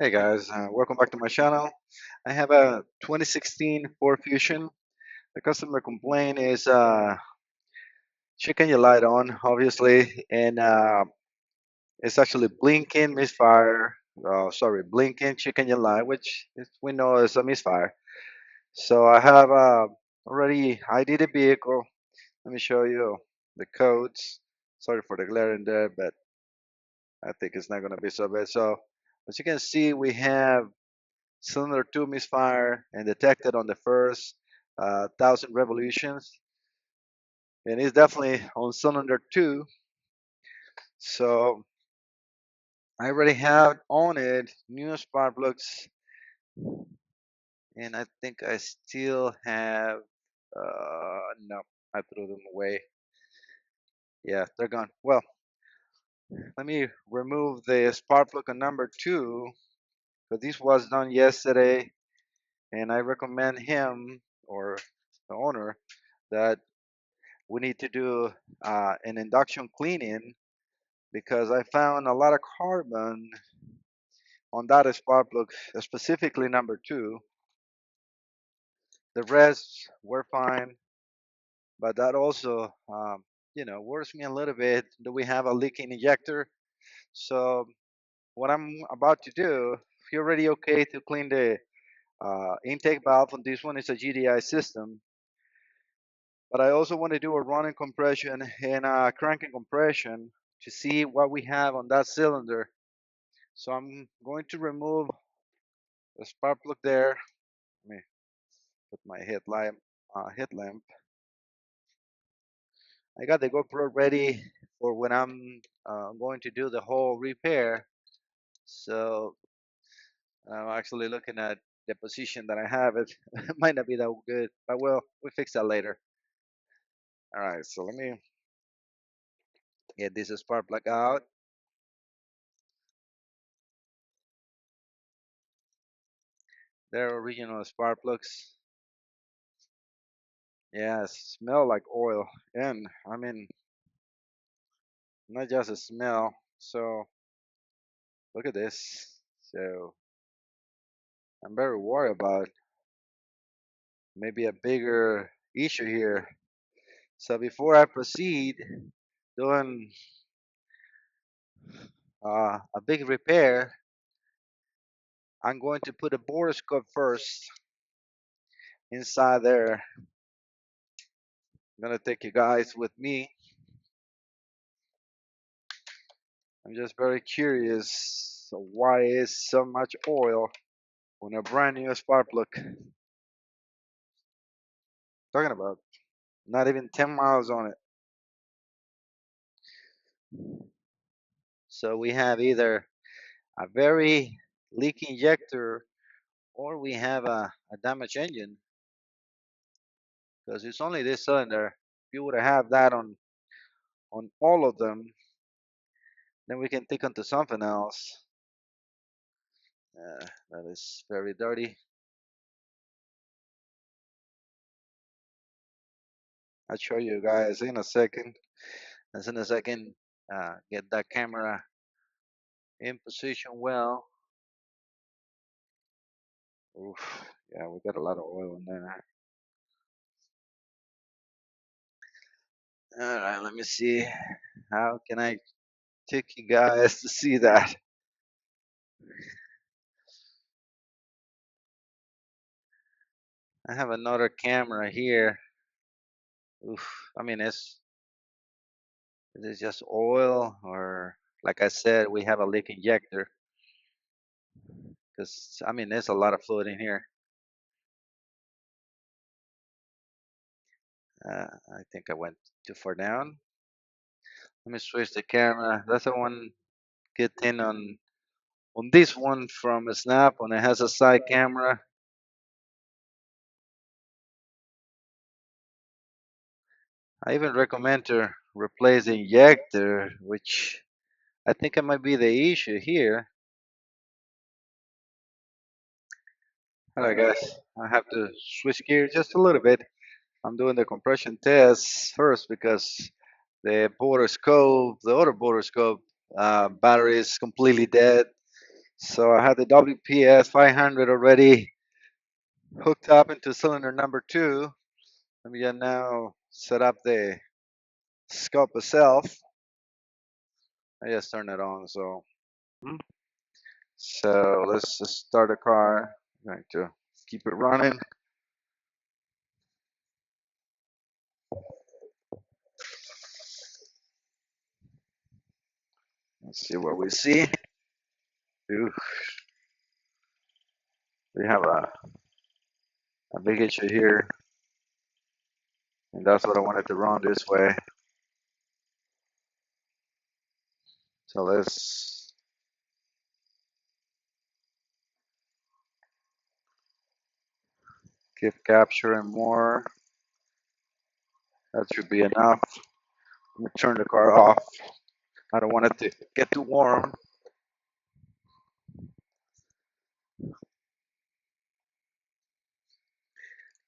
Hey guys, welcome back to my channel. I have a 2016 Ford Fusion. The customer complaint is checking your light on, obviously, and it's actually blinking misfire. Sorry, blinking chicken your light, which we know is a misfire. So I have already ID the vehicle. Let me show you the codes. Sorry for the glare in there, but I think it's not going to be so bad. So as you can see, we have cylinder 2 misfire and detected on the first 1,000 revolutions, and it's definitely on cylinder 2. So I already have on it new spark plugs, and I think I still have no, I threw them away. Yeah, they're gone. Well, let me remove the spark plug on number 2, because this was done yesterday, and I recommend him, or the owner, that we need to do an induction cleaning, because I found a lot of carbon on that spark plug, specifically number 2. The rest were fine, but that also, worries me a little bit. Do we have a leaking injector? So what I'm about to do, if you're already okay to clean the intake valve on this one, is a GDI system. But I also want to do a running compression and a cranking compression to see what we have on that cylinder. So I'm going to remove the spark plug there. Let me put my headlamp. I got the GoPro ready for when I'm going to do the whole repair. So I'm actually looking at the position that I have it. It might not be that good, but we'll fix that later. All right, so let me get this spark plug out. They're original spark plugs. Yeah, smell like oil, and I mean not just a smell. So look at this. So I'm very worried about maybe a bigger issue here. So before I proceed doing a big repair, I'm going to put a borescope first inside there. I'm gonna take you guys with me. I'm just very curious. So why is so much oil on a brand new spark plug? Talking about not even 10 miles on it. So we have either a very leaky injector, or we have a damaged engine, because it's only this cylinder. If you would have that on all of them, then we can think onto something else. That is very dirty. I'll show you guys in a second. As soon as I can get that camera in position well. Oof, yeah, we got a lot of oil in there. All right, let me see. How can I take you guys to see that? I have another camera here. Oof, I mean, is it just oil, or like I said, we have a leak injector? Because I mean, there's a lot of fluid in here. I think I went too far down. Let me switch the camera. That's the one good thing on this one from Snap, when it has a side camera. I even recommend to replace the injector, which I think it might be the issue here. All right, guys, I have to switch gear just a little bit. I'm doing the compression test first, because the other Borescope battery is completely dead. So I have the WPS 500 already hooked up into cylinder number two. Let me just now set up the scope itself. I just turn it on. So let's just start the car. I'm going to keep it running. Let's see what we see. Ooh, we have a big issue here, and that's what I wanted to run this way. So let's keep capturing more. That should be enough. Let me turn the car off. I don't want it to get too warm.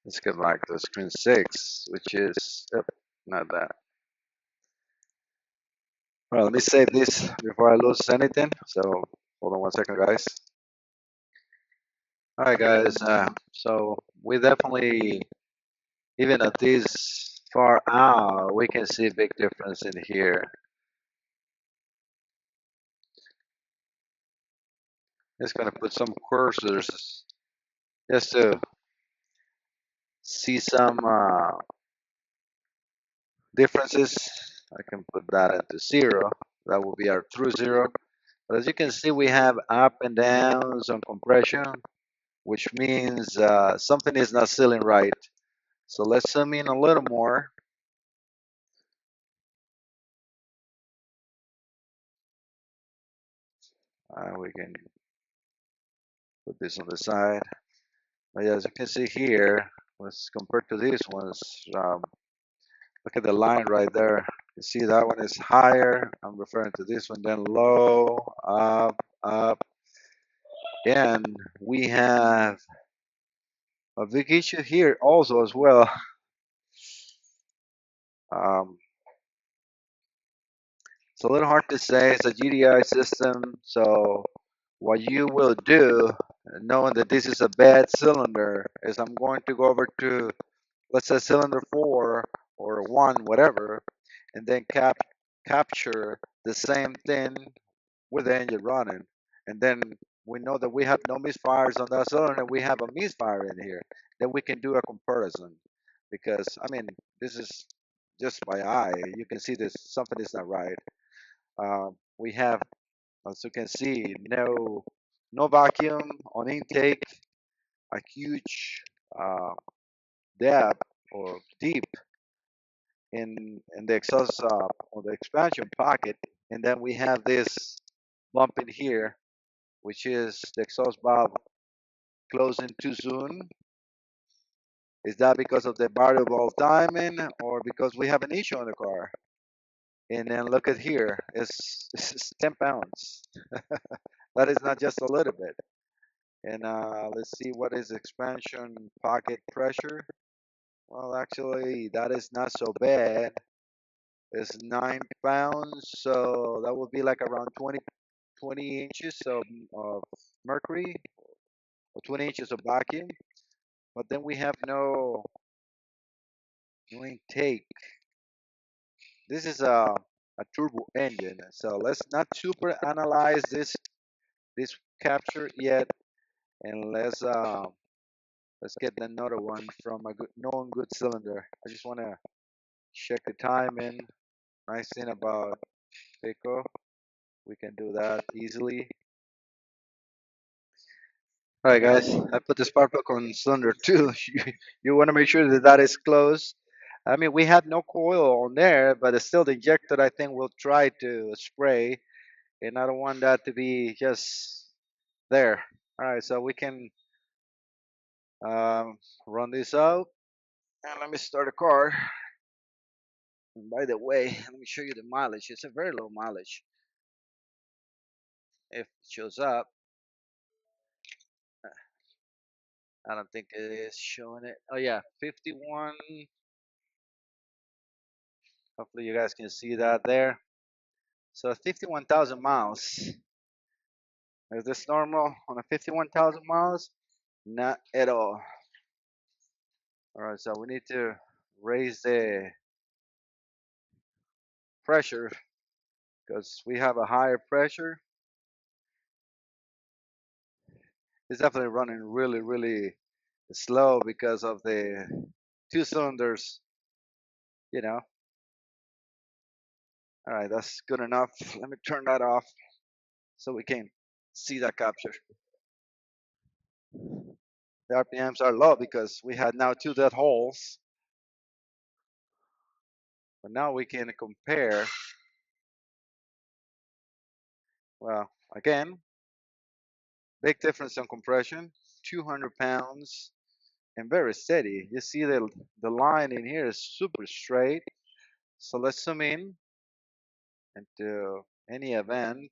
Let's get back to screen 6, which is not that. Well, let me save this before I lose anything. So hold on 1 second, guys. All right, guys. So we definitely, even at this far out, we can see a big difference in here. Just gonna put some cursors just to see some differences. I can put that into 0. That will be our true 0. But as you can see, we have up and downs on compression, which means something is not sealing right. So let's zoom in a little more. We can put this on the side. But yeah, as you can see here, let's compare to these ones. Look at the line right there. You see that one is higher. I'm referring to this one, then low, up, up. And we have a big issue here also as well. Um, it's a little hard to say. It's a GDI system. So what you will do, knowing that this is a bad cylinder, is I'm going to go over to, let's say, cylinder 4 or 1, whatever, and then capture the same thing with the engine running. And then we know that we have no misfires on that cylinder, we have a misfire in here. Then we can do a comparison. Because, I mean, this is just by eye. You can see this, something is not right. We have, as you can see, no vacuum on intake, a huge uh, depth or deep in the exhaust or the expansion pocket, and then we have this bump in here, which is the exhaust valve closing too soon. Is that because of the variable timing or because we have an issue on the car? And then look at here, it's 10 pounds. That is not just a little bit. And let's see what is expansion pocket pressure. Well, actually, that is not so bad. It's 9 pounds, so that would be like around 20 inches of mercury or 20 inches of vacuum. But then we have no intake. This is a turbo engine, so let's not super analyze this capture yet, and let's get another one from a good known good cylinder. I just want to check the timing. Nice thing about Pico, we can do that easily. All right, guys, I put the spark plug on cylinder 2. You want to make sure that that is closed. I mean, we have no coil on there, but it's still the injector. I think we'll try to spray, and I don't want that to be just there. All right, so we can run this out, and let me start the car. And by the way, let me show you the mileage. It's a very low mileage. If it shows up, I don't think it is showing it. Oh yeah, 51. Hopefully you guys can see that there. So 51,000 miles. Is this normal on a 51,000 miles? Not at all. All right, so we need to raise the pressure because we have a higher pressure. It's definitely running really, really slow because of the two cylinders, you know. All right, that's good enough. Let me turn that off so we can see that capture. The RPMs are low because we had now two dead holes, but now we can compare. Well, again, big difference on compression, 200 pounds and very steady. You see the line in here is super straight. So let's zoom in into any event.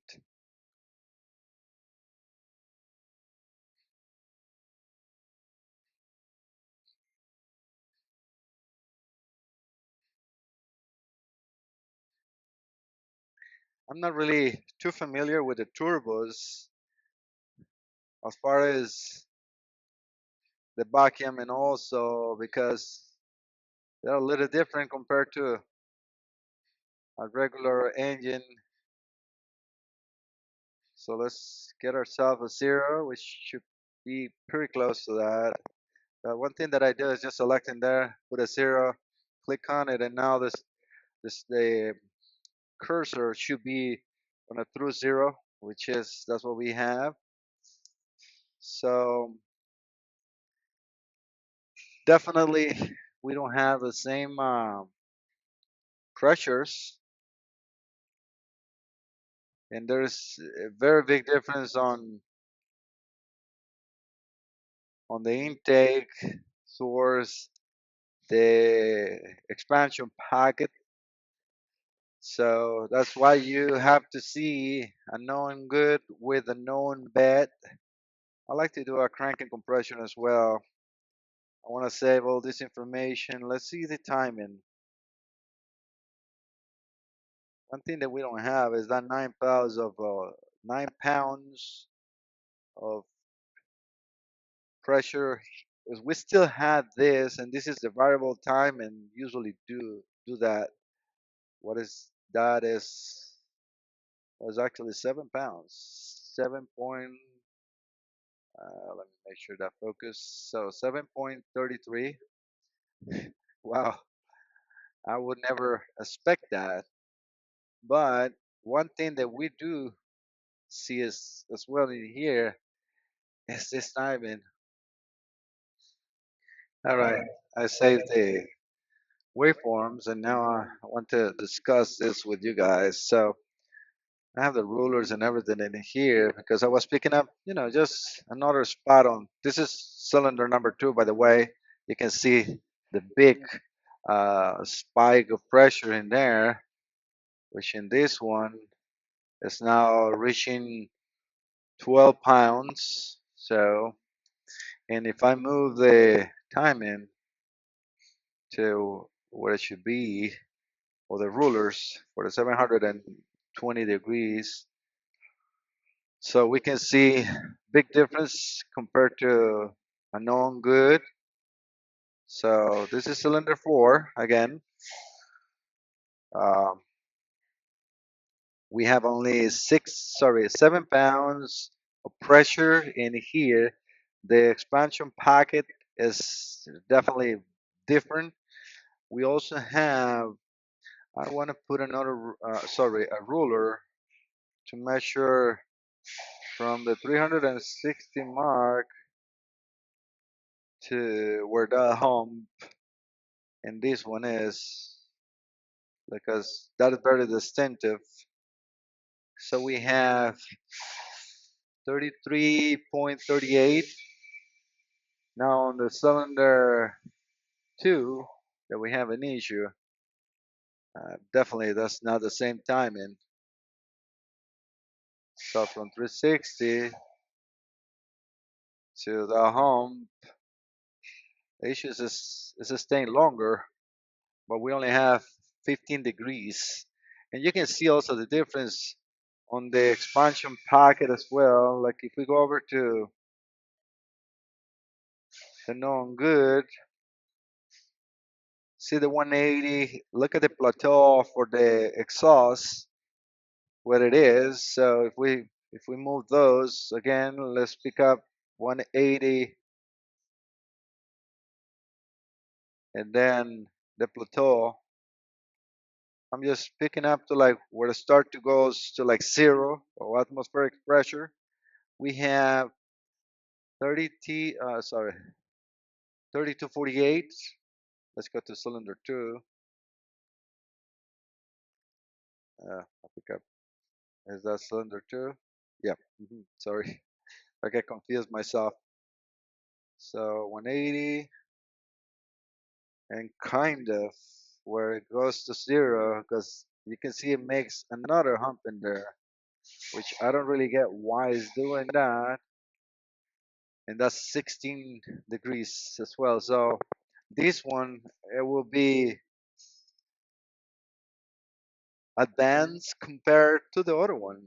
I'm not really too familiar with the turbos as far as the vacuum, and also because they're a little different compared to a regular engine. So let's get ourselves a zero, which should be pretty close to that. One thing that I do is just select in there, put a zero, click on it, and now this the cursor should be on a through zero, which is that's what we have. So definitely we don't have the same pressures, and there's a very big difference on the intake source, the expansion packet. So that's why you have to see a known good with a known bad. I like to do a cranking compression as well. I want to save all this information. Let's see the timing. One thing that we don't have is that 9 pounds of pressure. Because we still had this, and this is the variable time, and usually do that. What is that? Is was actually 7 pounds. 7 point. Let me make sure that focus. So 7.33. Wow, I would never expect that. But one thing that we do see is as well in here is this timing. All right, I saved the waveforms, and now I want to discuss this with you guys. So I have the rulers and everything in here because I was picking up, just another spot on. This is cylinder number two, by the way. You can see the big spike of pressure in there, which in this one is now reaching 12 pounds. So, and if I move the timing to where it should be, or the rulers for the 720 degrees, so we can see big difference compared to a known good. So this is cylinder four again. Um, we have only 7 pounds of pressure in here. The expansion packet is definitely different. We also have, I want to put a ruler to measure from the 360 mark to where the hump and this one is, because that is very distinctive. So we have 33.38 now on the cylinder 2 that we have an issue. Definitely that's not the same timing. So from 360 to the home, the issue is staying longer, but we only have 15 degrees. And you can see also the difference on the expansion packet as well. Like if we go over to the known good, see the 180, look at the plateau for the exhaust, what it is. So if we move those again, let's pick up 180 and then the plateau. I'm just picking up to like where the start to goes to like zero or atmospheric pressure. We have 30 T, sorry, 3248. Let's go to cylinder two. I'll pick up. Is that cylinder two? Yeah. Sorry, I get confused myself. So 180 and kind of where it goes to zero because you can see it makes another hump in there, which I don't really get why it's doing that. And that's 16 degrees as well. So this one, it will be advanced compared to the other one,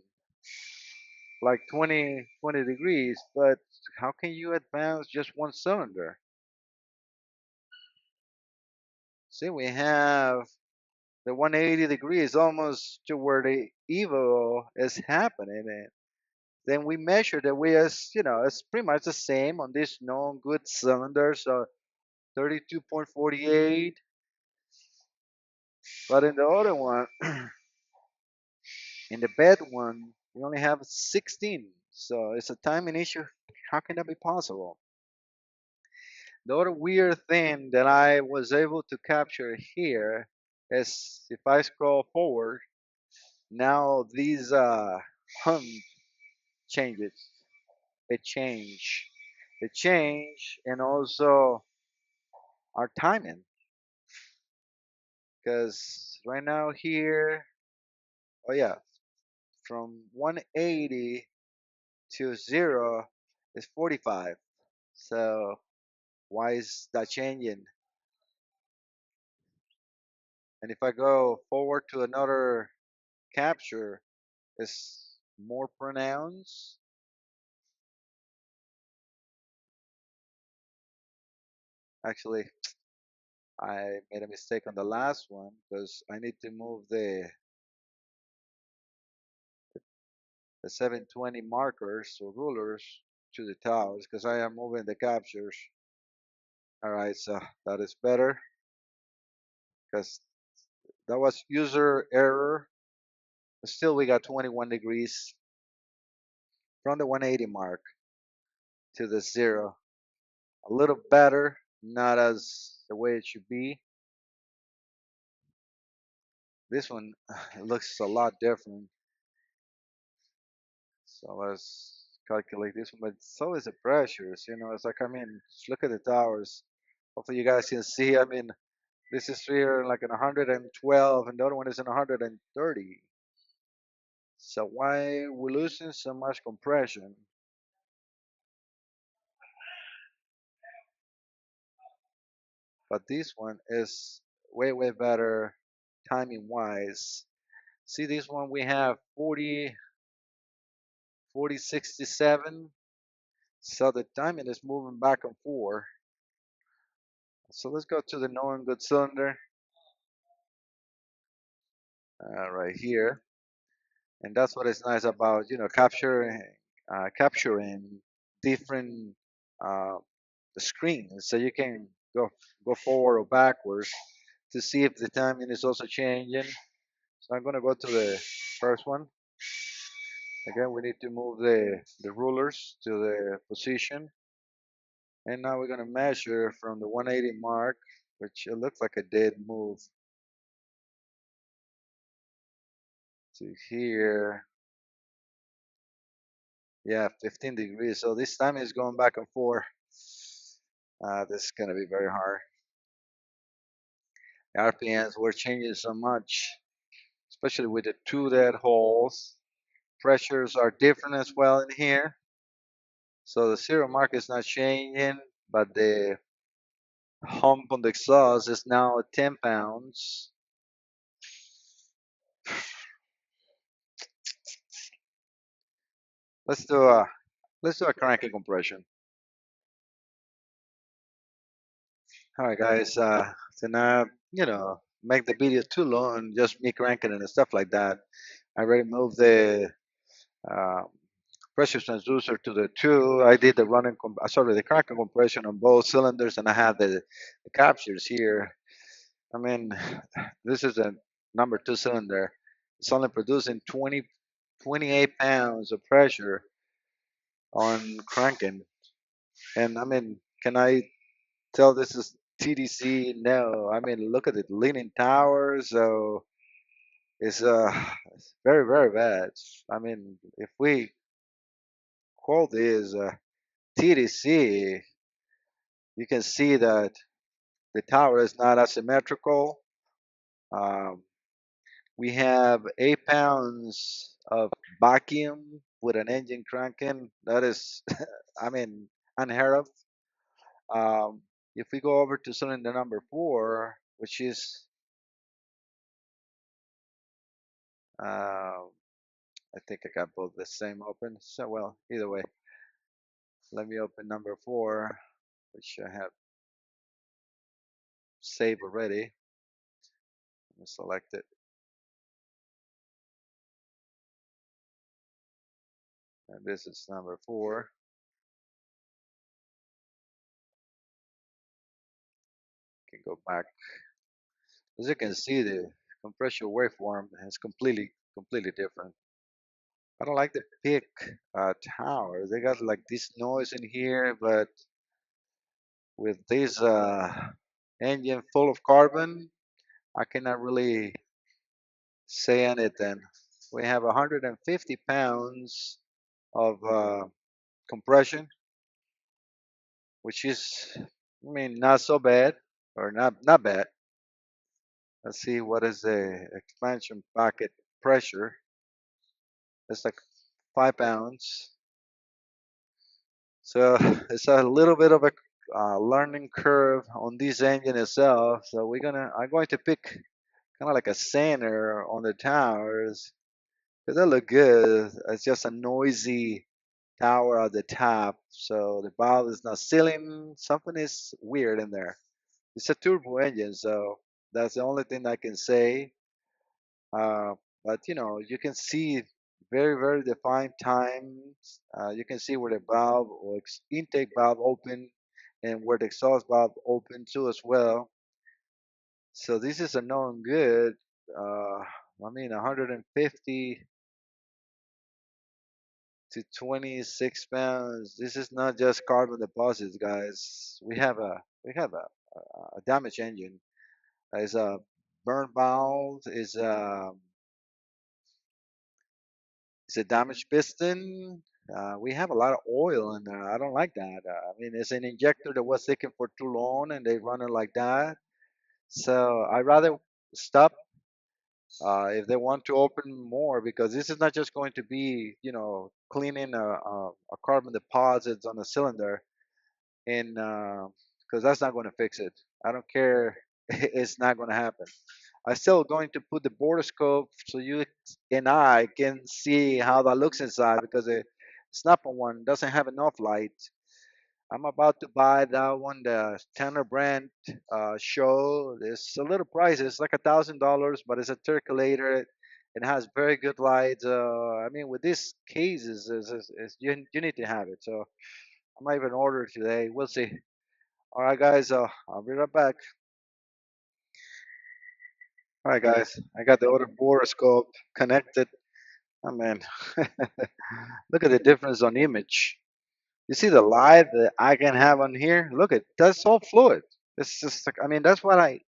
like 20 degrees. But how can you advance just one cylinder? See, we have the 180 degrees almost to where the Evo is happening. And then we measure that we as, it's pretty much the same on this known good cylinder. So 32.48. But in the other one, in the bed one, we only have 16. So it's a timing issue. How can that be possible? The other weird thing that I was able to capture here is if I scroll forward, now these hum changes. It change. It change and also our timing. Because right now here, oh yeah, from 180 to zero is 45. So why is that changing? And if I go forward to another capture, it's more pronounced. Actually, I made a mistake on the last one because I need to move the 720 markers or rulers to the towers because I am moving the captures. All right, so that is better because that was user error. Still, we got 21 degrees from the 180 mark to the zero. A little better, not as the way it should be. This one it looks a lot different. So let's calculate this one. But so is the pressures. It's like just look at the towers. Hopefully you guys can see. This is here like in 112, and the other one is in 130. So why we're losing so much compression? But this one is way, way better timing wise. See this one we have 40, 40, 67. So the timing is moving back and forth. So let's go to the known good cylinder right here. And that's what is nice about, capturing different uh, screens. So you can go forward or backwards to see if the timing is also changing. So I'm going to go to the first one. Again, we need to move the rulers to the position. And now we're going to measure from the 180 mark, which it looks like a dead move, to here. Yeah, 15 degrees. So this time is going back and forth. This is going to be very hard. The RPMs were changing so much, especially with the two dead holes. Pressures are different as well in here. So the zero mark is not changing, but the hump on the exhaust is now 10 pounds. Let's do a cranking compression. All right, guys. To not make the video too long, just me cranking and stuff like that. I already moved the uh, pressure transducer to the two. I did the sorry, the cranking compression on both cylinders, and I have the captures here. I mean, this is a number two cylinder. It's only producing 28 pounds of pressure on cranking. And I mean, can I tell this is TDC? No. I mean, look at it, leaning tower. So it's very, very bad. I mean, if we call this TDC, you can see that the tower is not asymmetrical. Um, we have 8 pounds of vacuum with an engine cranking. That is, I mean, unheard of. Um, if we go over to cylinder number four, which is, uh, I think I got both the same open. So, well, either way, let me open number four, which I have saved already. Let me select it. And this is number four. Can go back. As you can see, the compression waveform is completely different. I don't like the pick tower. They got like this noise in here, but with this engine full of carbon, I cannot really say anything. We have 150 pounds of compression, which is, I mean, not so bad, or not bad. Let's see what is the expansion packet pressure. It's like 5 pounds. So it's a little bit of a learning curve on this engine itself. So I'm going to pick kind of like a center on the towers because they look good. It's just a noisy tower at the top. So the valve is not sealing. Something is weird in there. It's a turbo engine, so that's the only thing I can say. Uh, but you can see very, very defined times. You can see where the valve or intake valve open and where the exhaust valve open too as well. So this is a known good. Uh, I mean, 150 to 26 pounds. This is not just carbon deposits, guys. We have a damaged engine. It's a burn valve. It's a damaged piston. We have a lot of oil in there. I don't like that. I mean, it's an injector that was taken for too long, and they run it like that. So I rather stop if they want to open more because this is not just going to be, cleaning a carbon deposits on a cylinder, and because that's not going to fix it. I don't care. It's not going to happen. I'm still going to put the Borescope so you and I can see how that looks inside because the Snap-on one doesn't have enough light. I'm about to buy that one, the Tanner brand show. It's a little price. It's like $1,000, but it's a circulator. It has very good lights. I mean, with these cases, you need to have it. So I might even order it today. We'll see. All right, guys. I'll be right back. All right, guys. I got the other Borescope connected. Oh man, look at the difference on image. You see the light that I can have on here? Look at that's all fluid. It's just like I mean that's what I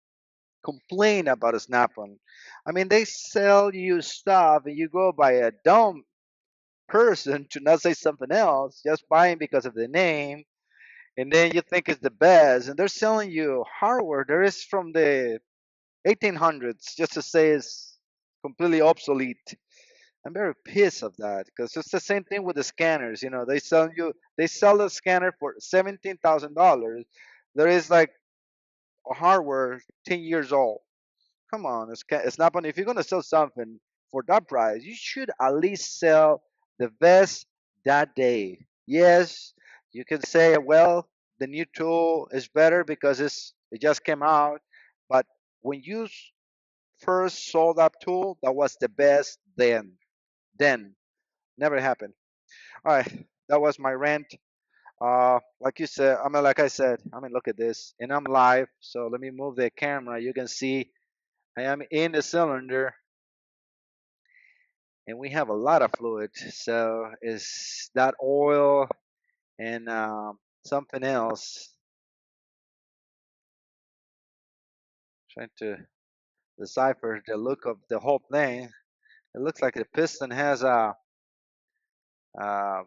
complain about a Snap-on. I mean they sell you stuff and you go by a dumb person to not say something else, just buying because of the name, and then you think it's the best, and they're selling you hardware there is from the 1800s just to say it's completely obsolete. I'm very pissed of that because it's the same thing with the scanners. They sell the scanner for $17,000. There is like a hardware 10 years old. Come on, it's not funny. If you're gonna sell something for that price, you should at least sell the best that day. Yes, you can say, well, the new tool is better because it just came out, but when you first saw that tool, that was the best then. Then never happened. All right, that was my rant. Like you said, I mean, like I said, I mean, look at this, and I'm live. So let me move the camera. You can see I am in the cylinder, and we have a lot of fluid. So is that oil and something else? Trying to decipher the look of the whole thing. It looks like the piston has a a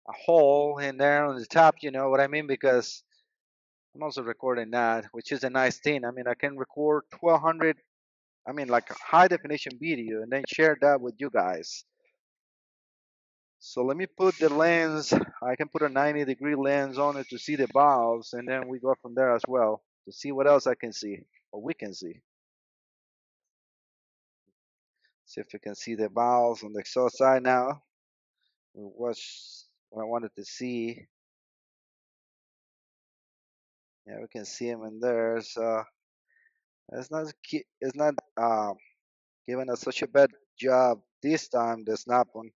hole in there on the top. You know what I mean? Because I'm also recording that, which is a nice thing. I mean, I can record 1200. I mean, like a high definition video, and then share that with you guys. So let me put the lens. I can put a 90-degree lens on it to see the valves, and then we go from there as well to see what else I can see or we can see. See if we can see the valves on the exhaust side now. Was what I wanted to see. Yeah, we can see them in there. So it's not giving us such a bad job this time. The snap one.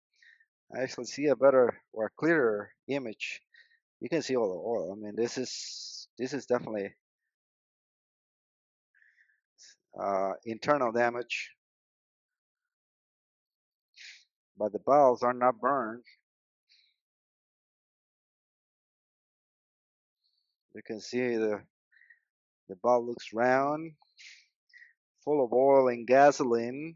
I actually see a better or clearer image. You can see all the oil. I mean, this is definitely internal damage, but the valves are not burned. You can see the valve looks round, full of oil and gasoline.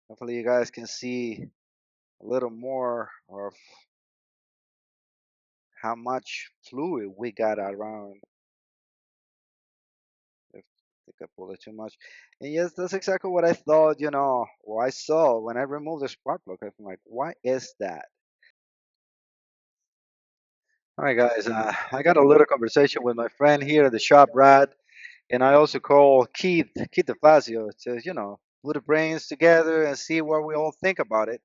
Hopefully, you guys can see a little more of how much fluid we got around. If I think I pulled it too much. And yes, that's exactly what I thought, or I saw when I removed the spark plug. I'm like, why is that? All right, guys. I got a little conversation with my friend here at the shop, Brad, and I also call Keith DeFazio to, put the brains together and see what we all think about it.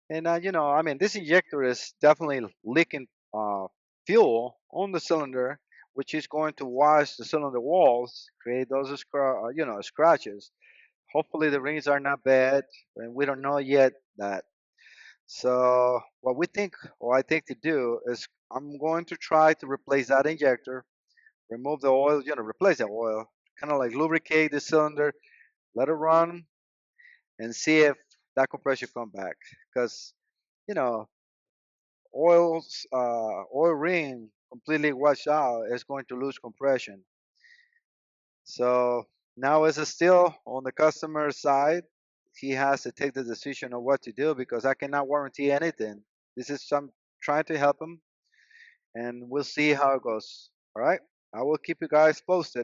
And I mean, this injector is definitely leaking uh, fuel on the cylinder, which is going to wash the cylinder walls, create those scratches. Hopefully, the rings are not bad, and we don't know yet that. So what we think, or I think to do is I'm going to try to replace that injector, remove the oil, replace the oil, kind of like lubricate the cylinder, let it run, and see if that compression come back. Because you know, oil ring completely washed out is going to lose compression. So now it's still on the customer side. He has to take the decision of what to do because I cannot warranty anything. This is some trying to help him, and we'll see how it goes. All right, I will keep you guys posted.